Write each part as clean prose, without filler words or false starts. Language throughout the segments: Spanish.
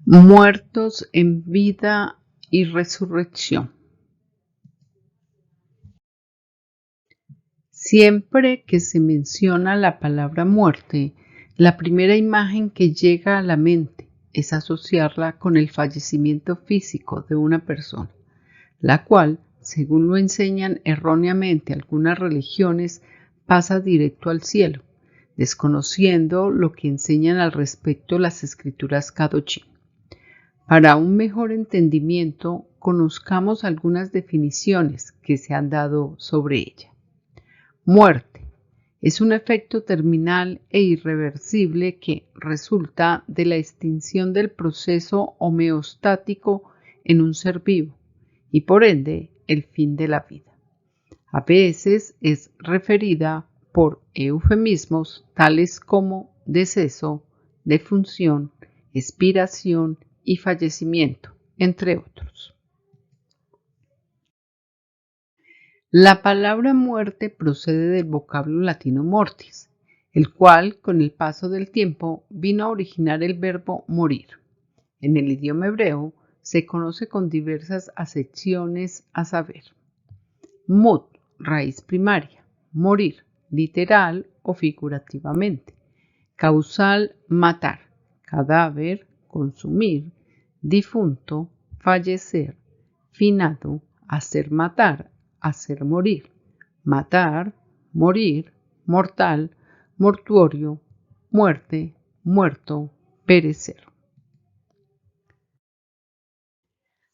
Muertos en vida y resurrección. Siempre que se menciona la palabra muerte, la primera imagen que llega a la mente es asociarla con el fallecimiento físico de una persona, la cual, según lo enseñan erróneamente algunas religiones, pasa directo al cielo, desconociendo lo que enseñan al respecto las escrituras Kadoshim. Para un mejor entendimiento, conozcamos algunas definiciones que se han dado sobre ella. Muerte es un efecto terminal e irreversible que resulta de la extinción del proceso homeostático en un ser vivo y por ende el fin de la vida. A veces es referida por eufemismos tales como deceso, defunción, expiración y fallecimiento, entre otros. La palabra muerte procede del vocablo latino mortis, el cual, con el paso del tiempo, vino a originar el verbo morir. En el idioma hebreo se conoce con diversas acepciones, a saber, mut, raíz primaria, morir, literal o figurativamente, causal, matar, cadáver, consumir, difunto, fallecer, finado, hacer matar, hacer morir, matar, morir, mortal, mortuorio, muerte, muerto, perecer.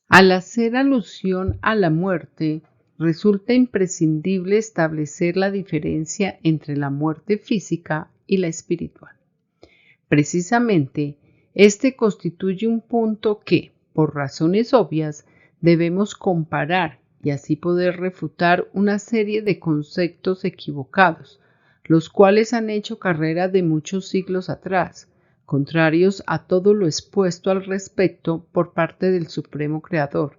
Al hacer alusión a la muerte, resulta imprescindible establecer la diferencia entre la muerte física y la espiritual. Precisamente, este constituye un punto que, por razones obvias, debemos comparar y así poder refutar una serie de conceptos equivocados, los cuales han hecho carrera de muchos siglos atrás, contrarios a todo lo expuesto al respecto por parte del Supremo Creador,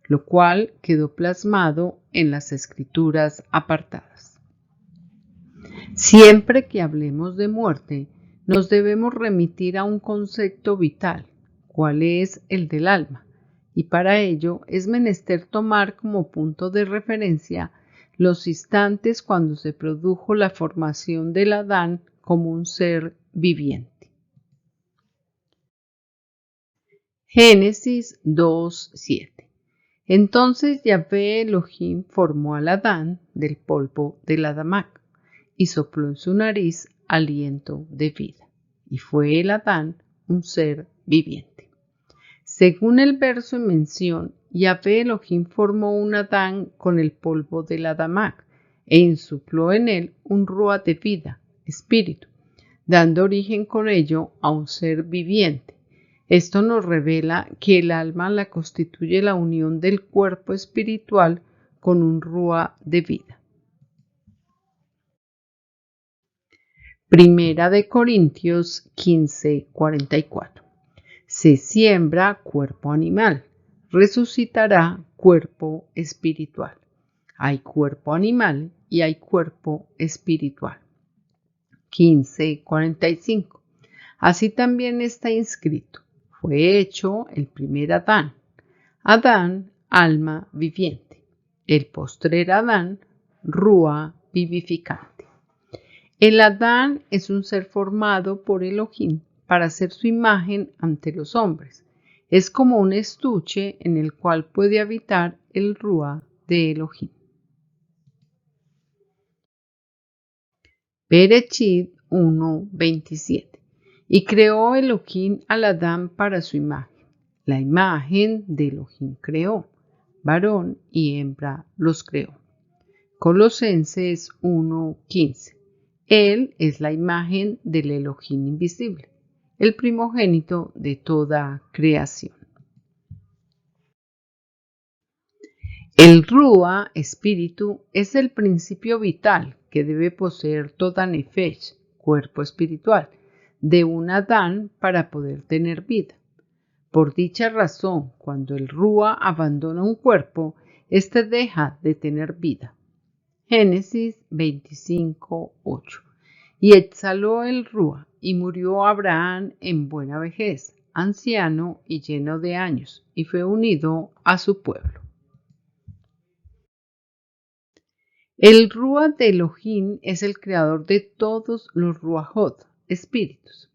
lo cual quedó plasmado en las escrituras apartadas. Siempre que hablemos de muerte, nos debemos remitir a un concepto vital, cuál es el del alma, y para ello es menester tomar como punto de referencia los instantes cuando se produjo la formación del Adán como un ser viviente. Génesis 2:7. Entonces Yahvé Elohim formó al Adán del polvo del Adamac y sopló en su nariz aliento de vida, y fue el Adán un ser viviente. Según el verso en mención, Yahvé Elohim formó un Adán con el polvo del Adamac e insupló en él un rúa de vida, espíritu, dando origen con ello a un ser viviente. Esto nos revela que el alma la constituye la unión del cuerpo espiritual con un rúa de vida. Primera de Corintios 15:44. Se siembra cuerpo animal, resucitará cuerpo espiritual. Hay cuerpo animal y hay cuerpo espiritual. 15:45. Así también está inscrito: fue hecho el primer Adán. Adán, alma viviente. El postrer Adán, rúa vivificante. El Adán es un ser formado por Elohim para hacer su imagen ante los hombres. Es como un estuche en el cual puede habitar el rúa de Elohim. Bereshit 1:27. Y creó Elohim al Adán para su imagen. La imagen de Elohim creó. Varón y hembra los creó. Colosenses 1:15. Él es la imagen del Elohim invisible, el primogénito de toda creación. El Rúa, espíritu, es el principio vital que debe poseer toda Nefesh, cuerpo espiritual, de un Adán para poder tener vida. Por dicha razón, cuando el Rúa abandona un cuerpo, éste deja de tener vida. Génesis 25:8. Y exhaló el Rúa, y murió Abraham en buena vejez, anciano y lleno de años, y fue unido a su pueblo. El Ruach de Elohim es el creador de todos los Ruachot, espíritus.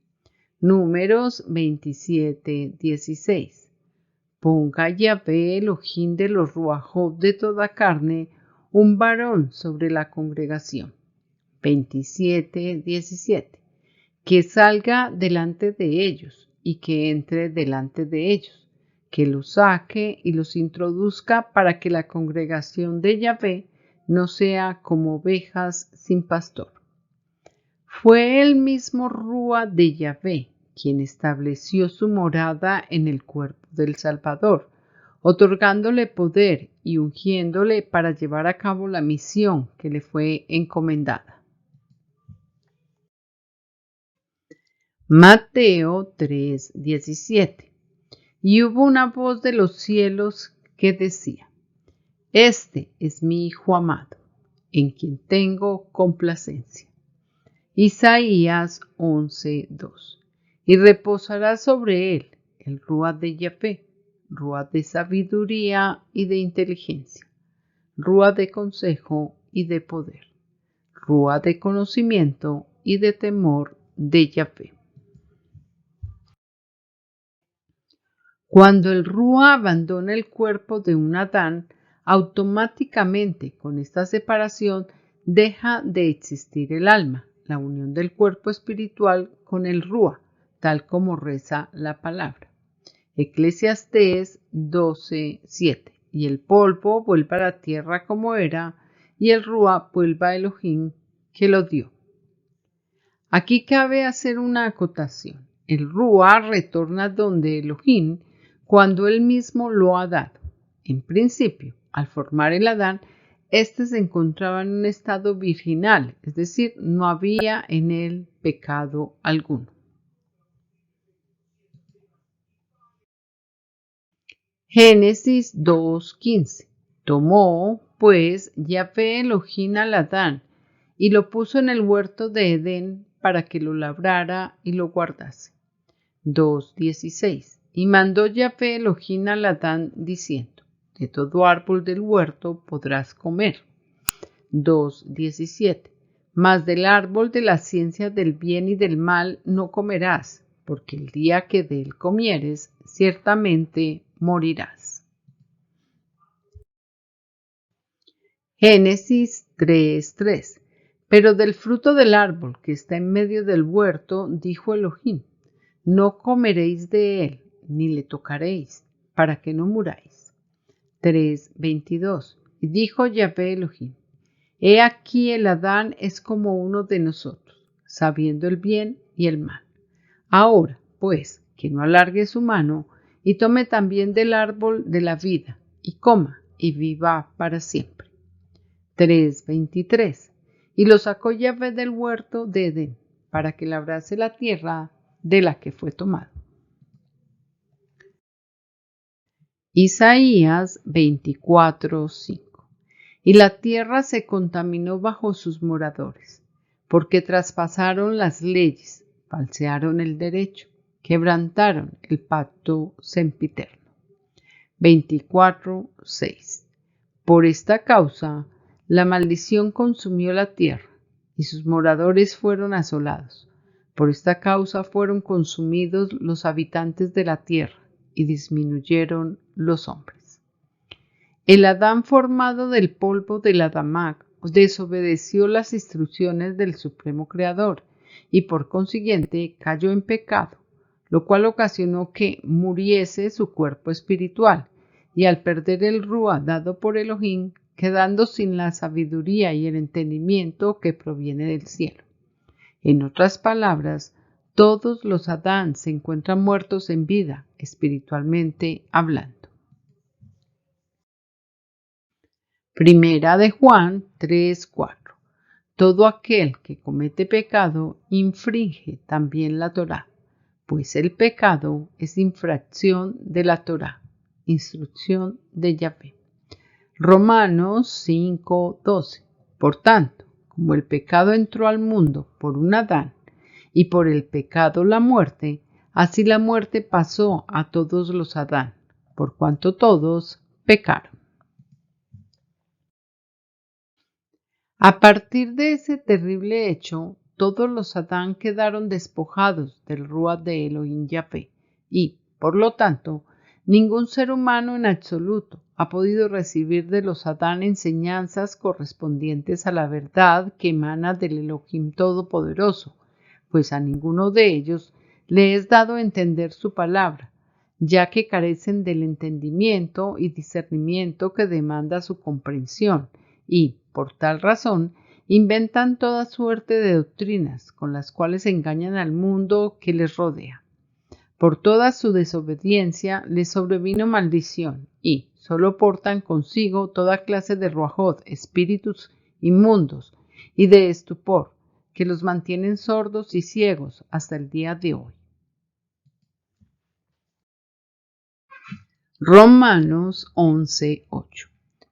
Números 27:16. Ponga Yahvé Elohim de los Ruachot de toda carne un varón sobre la congregación. 27:17. Que salga delante de ellos y que entre delante de ellos, que los saque y los introduzca para que la congregación de Yahvé no sea como ovejas sin pastor. Fue el mismo Ruach de Yahvé quien estableció su morada en el cuerpo del Salvador, otorgándole poder y ungiéndole para llevar a cabo la misión que le fue encomendada. Mateo 3:17. Y hubo una voz de los cielos que decía: Este es mi Hijo amado, en quien tengo complacencia. Isaías 11:2. Y reposará sobre él el Ruach de Yahvé, Ruach de sabiduría y de inteligencia, Ruach de consejo y de poder, Ruach de conocimiento y de temor de Yahvé. Cuando el Ruach abandona el cuerpo de un Adán, automáticamente con esta separación deja de existir el alma, la unión del cuerpo espiritual con el Ruach, tal como reza la palabra. Eclesiastés 12:7. Y el polvo vuelva a la tierra como era, y el Ruach vuelva a Elohim que lo dio. Aquí cabe hacer una acotación. El Ruach retorna donde Elohim cuando él mismo lo ha dado. En principio, al formar el Adán, éste se encontraba en un estado virginal, es decir, no había en él pecado alguno. Génesis 2:15. Tomó, pues, Yahvé Elohim al Adán y lo puso en el huerto de Edén para que lo labrara y lo guardase. 2:16. Y mandó Yahvé Elohim al Adán diciendo: De todo árbol del huerto podrás comer. 2:17. Mas del árbol de la ciencia del bien y del mal no comerás, porque el día que de él comieres, ciertamente morirás. Génesis 3:3. Pero del fruto del árbol que está en medio del huerto, dijo Elohim: No comeréis de él, ni le tocaréis, para que no muráis. 3:22. Y dijo Yahvé Elohim: He aquí el Adán es como uno de nosotros, sabiendo el bien y el mal. Ahora, pues, que no alargue su mano, y tome también del árbol de la vida, y coma, y viva para siempre. 3:23. Y lo sacó Yahvé del huerto de Edén, para que labrase la tierra de la que fue tomado. Isaías 24:5. Y la tierra se contaminó bajo sus moradores, porque traspasaron las leyes, falsearon el derecho, quebrantaron el pacto sempiterno. 24:6. Por esta causa, la maldición consumió la tierra, y sus moradores fueron asolados. Por esta causa fueron consumidos los habitantes de la tierra, y disminuyeron los hombres. El Adán formado del polvo del Adamac desobedeció las instrucciones del Supremo Creador y por consiguiente cayó en pecado, lo cual ocasionó que muriese su cuerpo espiritual y al perder el Ruach dado por Elohim, quedando sin la sabiduría y el entendimiento que proviene del cielo. En otras palabras, todos los Adán se encuentran muertos en vida, espiritualmente hablando. Primera de Juan 3:4. Todo aquel que comete pecado infringe también la Torá, pues el pecado es infracción de la Torá, instrucción de Yahvé. Romanos 5:12. Por tanto, como el pecado entró al mundo por un Adán, y por el pecado la muerte, Así la muerte pasó a todos los Adán, por cuanto todos pecaron. A partir de ese terrible hecho, todos los Adán quedaron despojados del Ruach de Elohim Yahvé y, por lo tanto, ningún ser humano en absoluto ha podido recibir de los Adán enseñanzas correspondientes a la verdad que emana del Elohim Todopoderoso, pues a ninguno de ellos le es dado entender su palabra, ya que carecen del entendimiento y discernimiento que demanda su comprensión y, por tal razón, inventan toda suerte de doctrinas con las cuales engañan al mundo que les rodea. Por toda su desobediencia les sobrevino maldición y solo portan consigo toda clase de ruajot, espíritus inmundos y de estupor, que los mantienen sordos y ciegos hasta el día de hoy. Romanos 11:8.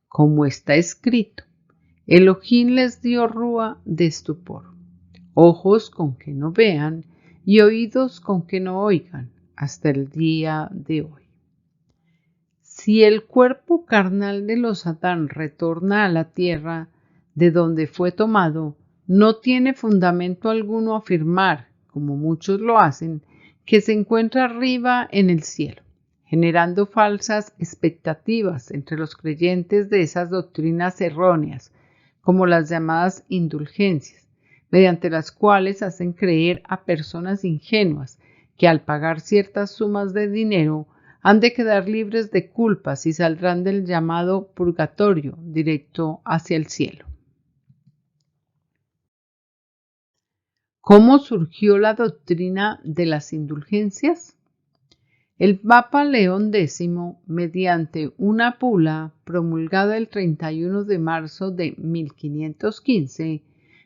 Como está escrito, Elohim les dio rúa de estupor, ojos con que no vean y oídos con que no oigan, hasta el día de hoy. Si el cuerpo carnal de los Adán retorna a la tierra de donde fue tomado, no tiene fundamento alguno afirmar, como muchos lo hacen, que se encuentra arriba en el cielo, generando falsas expectativas entre los creyentes de esas doctrinas erróneas, como las llamadas indulgencias, mediante las cuales hacen creer a personas ingenuas que al pagar ciertas sumas de dinero han de quedar libres de culpas y saldrán del llamado purgatorio directo hacia el cielo. ¿Cómo surgió la doctrina de las indulgencias? El Papa León X, mediante una bula promulgada el 31 de marzo de 1515,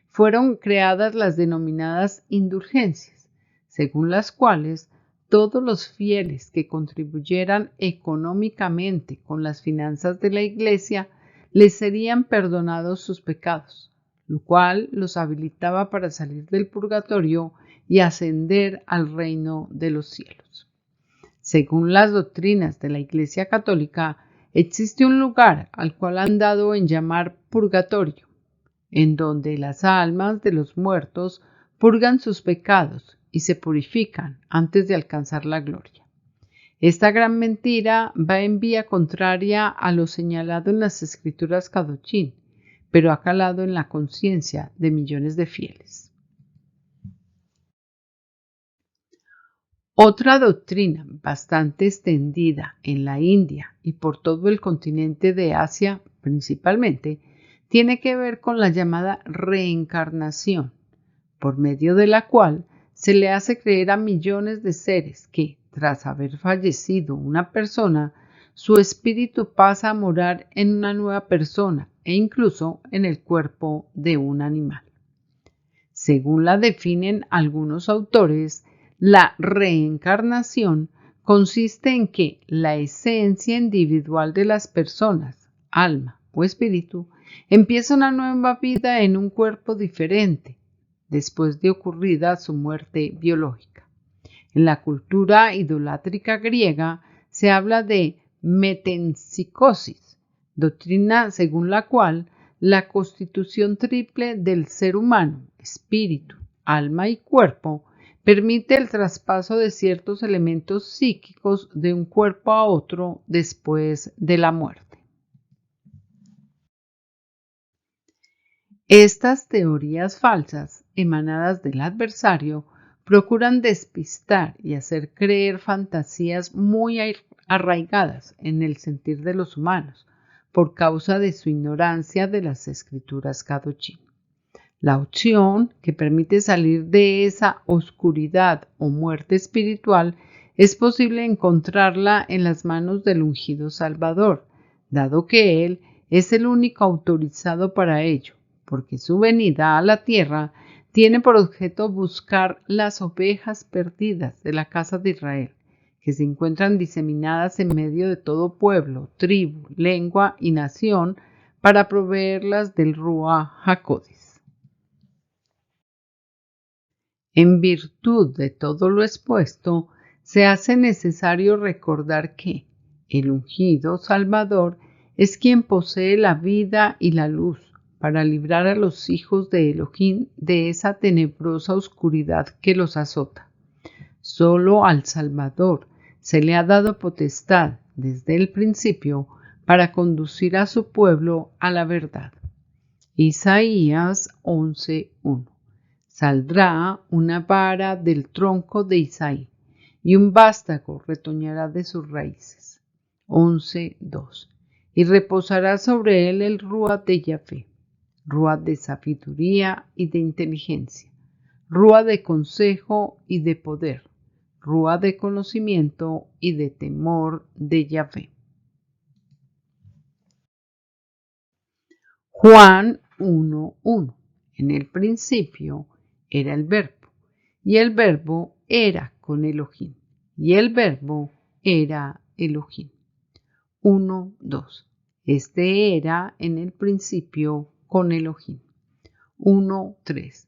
fueron creadas las denominadas indulgencias, según las cuales todos los fieles que contribuyeran económicamente con las finanzas de la Iglesia les serían perdonados sus pecados, lo cual los habilitaba para salir del purgatorio y ascender al reino de los cielos. Según las doctrinas de la Iglesia Católica, existe un lugar al cual han dado en llamar purgatorio, en donde las almas de los muertos purgan sus pecados y se purifican antes de alcanzar la gloria. Esta gran mentira va en vía contraria a lo señalado en las Escrituras Kadoshim, pero ha calado en la conciencia de millones de fieles. Otra doctrina bastante extendida en la India y por todo el continente de Asia principalmente, tiene que ver con la llamada reencarnación, por medio de la cual se le hace creer a millones de seres que, tras haber fallecido una persona, su espíritu pasa a morar en una nueva persona e incluso en el cuerpo de un animal. Según la definen algunos autores, la reencarnación consiste en que la esencia individual de las personas, alma o espíritu, empieza una nueva vida en un cuerpo diferente, después de ocurrida su muerte biológica. En la cultura idolátrica griega se habla de metempsicosis, doctrina según la cual la constitución triple del ser humano, espíritu, alma y cuerpo, permite el traspaso de ciertos elementos psíquicos de un cuerpo a otro después de la muerte. Estas teorías falsas, emanadas del adversario, procuran despistar y hacer creer fantasías muy arraigadas en el sentir de los humanos, por causa de su ignorancia de las escrituras Kadoshim. La opción que permite salir de esa oscuridad o muerte espiritual es posible encontrarla en las manos del ungido Salvador, dado que Él es el único autorizado para ello, porque su venida a la tierra tiene por objeto buscar las ovejas perdidas de la casa de Israel, que se encuentran diseminadas en medio de todo pueblo, tribu, lengua y nación, para proveerlas del Ruach HaKodesh. En virtud de todo lo expuesto, se hace necesario recordar que el ungido Salvador es quien posee la vida y la luz para librar a los hijos de Elohim de esa tenebrosa oscuridad que los azota. Solo al Salvador se le ha dado potestad desde el principio para conducir a su pueblo a la verdad. Isaías 11:1. Saldrá una vara del tronco de Isaí, y un vástago retoñará de sus raíces. 11:2. Y reposará sobre él el Ruach de Yahvé, Ruach de sabiduría y de inteligencia, Ruach de consejo y de poder, Ruach de conocimiento y de temor de Yahvé. Juan 1:1. En el principio era el Verbo, y el Verbo era con Elohim, y el Verbo era Elohim. 1:2. Este era en el principio con Elohim. 1:3.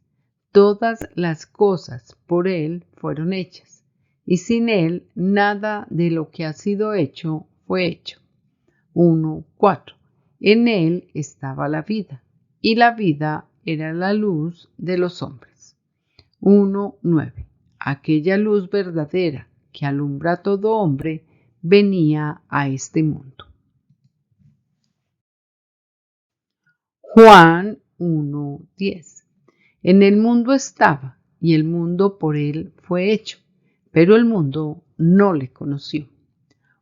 Todas las cosas por él fueron hechas, y sin él nada de lo que ha sido hecho fue hecho. 1:4. En él estaba la vida, y la vida era la luz de los hombres. 1:9. Aquella luz verdadera que alumbra a todo hombre venía a este mundo. Juan 1:10. En el mundo estaba, y el mundo por él fue hecho, pero el mundo no le conoció.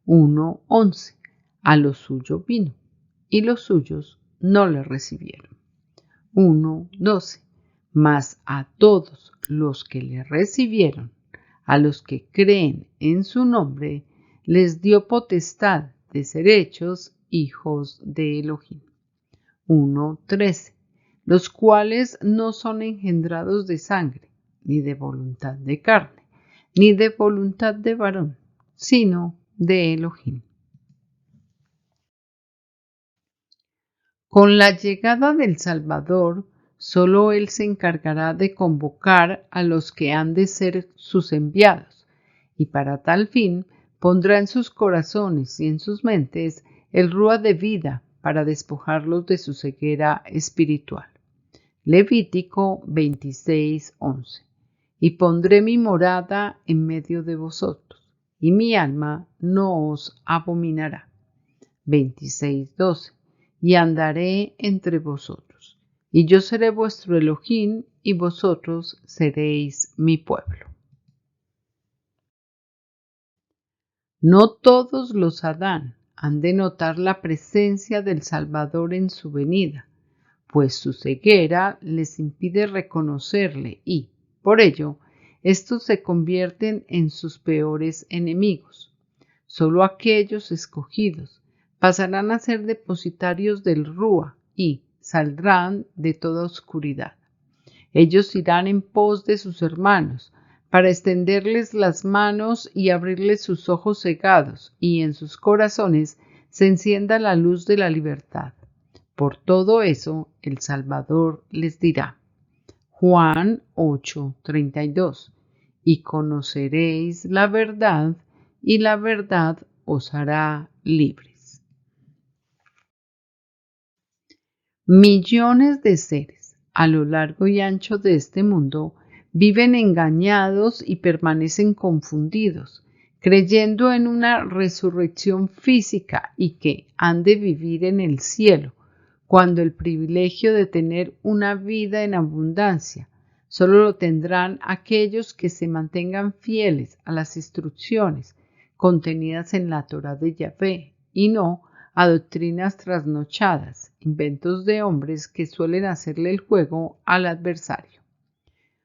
1:11. A lo suyo vino, y los suyos no le recibieron. 1:12. Mas a todos los que le recibieron, a los que creen en su nombre, les dio potestad de ser hechos hijos de Elohim. 1:13. Los cuales no son engendrados de sangre, ni de voluntad de carne, ni de voluntad de varón, sino de Elohim. Con la llegada del Salvador, solo Él se encargará de convocar a los que han de ser sus enviados, y para tal fin pondrá en sus corazones y en sus mentes el Ruach de vida para despojarlos de su ceguera espiritual. Levítico 26:11. Y pondré mi morada en medio de vosotros, y mi alma no os abominará. 26:12. Y andaré entre vosotros, y yo seré vuestro Elohim, y vosotros seréis mi pueblo. No todos los Adán han de notar la presencia del Salvador en su venida, pues su ceguera les impide reconocerle y, por ello, estos se convierten en sus peores enemigos. Solo aquellos escogidos pasarán a ser depositarios del Ruach y saldrán de toda oscuridad. Ellos irán en pos de sus hermanos para extenderles las manos y abrirles sus ojos cegados, y en sus corazones se encienda la luz de la libertad. Por todo eso, el Salvador les dirá. Juan 8:32. Y conoceréis la verdad, y la verdad os hará libres. Millones de seres a lo largo y ancho de este mundo viven engañados y permanecen confundidos, creyendo en una resurrección física y que han de vivir en el cielo, cuando el privilegio de tener una vida en abundancia solo lo tendrán aquellos que se mantengan fieles a las instrucciones contenidas en la Torá de Yahvé y no a doctrinas trasnochadas, inventos de hombres que suelen hacerle el juego al adversario.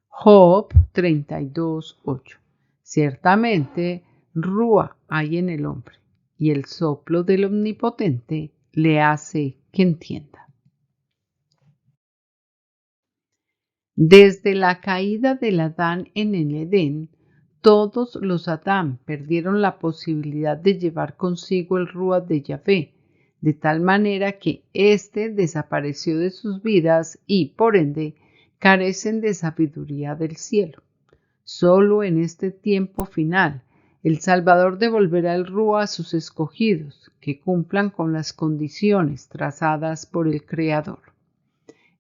Job 32:8. Ciertamente, Ruach hay en el hombre, y el soplo del Omnipotente le hace que entienda. Desde la caída del Adán en el Edén, todos los Adán perdieron la posibilidad de llevar consigo el Ruach de Yahvé, de tal manera que éste desapareció de sus vidas y, por ende, carecen de sabiduría del cielo. Solo en este tiempo final El Salvador devolverá el Rúa a sus escogidos, que cumplan con las condiciones trazadas por el Creador.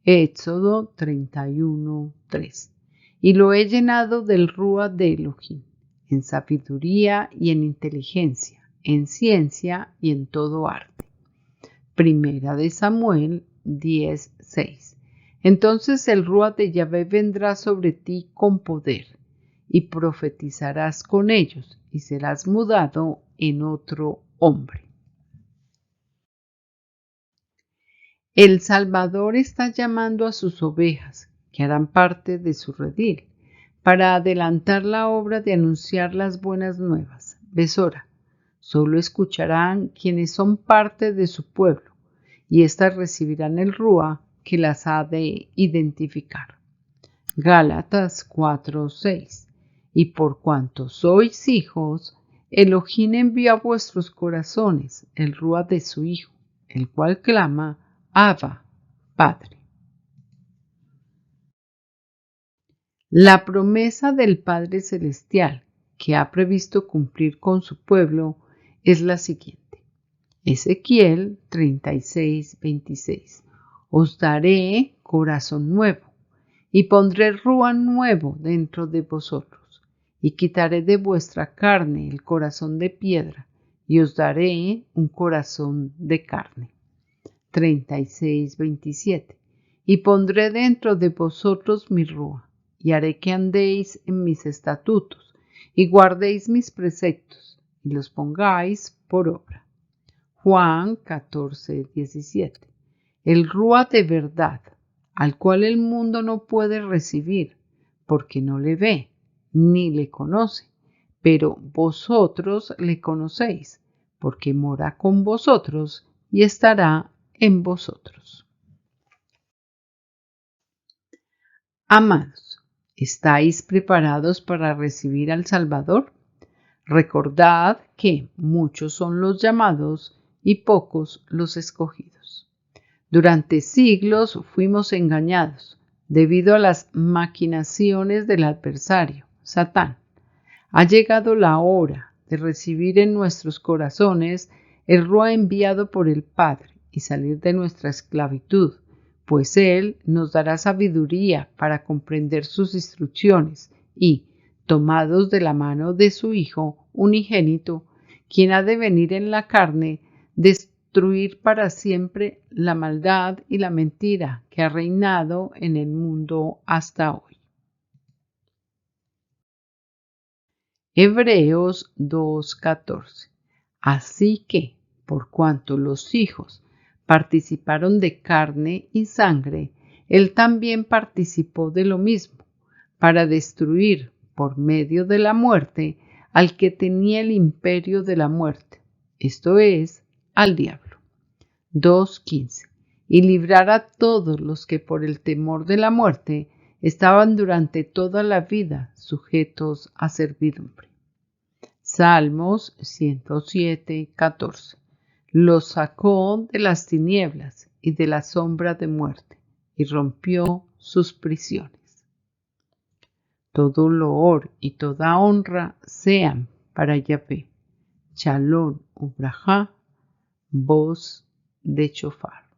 Éxodo 31:3. Y lo he llenado del Rúa de Elohim, en sabiduría y en inteligencia, en ciencia y en todo arte. Primera de Samuel 10:6. Entonces el Rúa de Yahvé vendrá sobre ti con poder, y profetizarás con ellos, y serás mudado en otro hombre. El Salvador está llamando a sus ovejas, que harán parte de su redil, para adelantar la obra de anunciar las buenas nuevas. Besora, solo escucharán quienes son parte de su pueblo, y éstas recibirán el Rúa que las ha de identificar. Gálatas 4:6. Y por cuanto sois hijos, Elohim envió a vuestros corazones el Rúa de su Hijo, el cual clama, Abba, Padre. La promesa del Padre Celestial que ha previsto cumplir con su pueblo es la siguiente. Ezequiel 36:26. Os daré corazón nuevo y pondré Rúa nuevo dentro de vosotros y quitaré de vuestra carne el corazón de piedra y os daré un corazón de carne. 36:27. Y pondré dentro de vosotros mi Rúa, y haré que andéis en mis estatutos, y guardéis mis preceptos, y los pongáis por obra. Juan 14:17. El Rúa de verdad, al cual el mundo no puede recibir, porque no le ve, ni le conoce, pero vosotros le conocéis, porque mora con vosotros y estará en vosotros. Amados, ¿estáis preparados para recibir al Salvador? Recordad que muchos son los llamados y pocos los escogidos. Durante siglos fuimos engañados debido a las maquinaciones del adversario, Satán. Ha llegado la hora de recibir en nuestros corazones el Rúa enviado por el Padre y salir de nuestra esclavitud, pues Él nos dará sabiduría para comprender sus instrucciones y, tomados de la mano de su Hijo unigénito, quien ha de venir en la carne, destruir para siempre la maldad y la mentira que ha reinado en el mundo hasta hoy. Hebreos 2:14. Así que, por cuanto los hijos participaron de carne y sangre, él también participó de lo mismo, para destruir por medio de la muerte al que tenía el imperio de la muerte, esto es, al diablo. 2:15. Y librar a todos los que por el temor de la muerte estaban durante toda la vida sujetos a servidumbre. Salmos 107:14. Los sacó de las tinieblas y de la sombra de muerte, y rompió sus prisiones. Todo loor y toda honra sean para Yahvé. Shalom ubrajá, voz de chofar.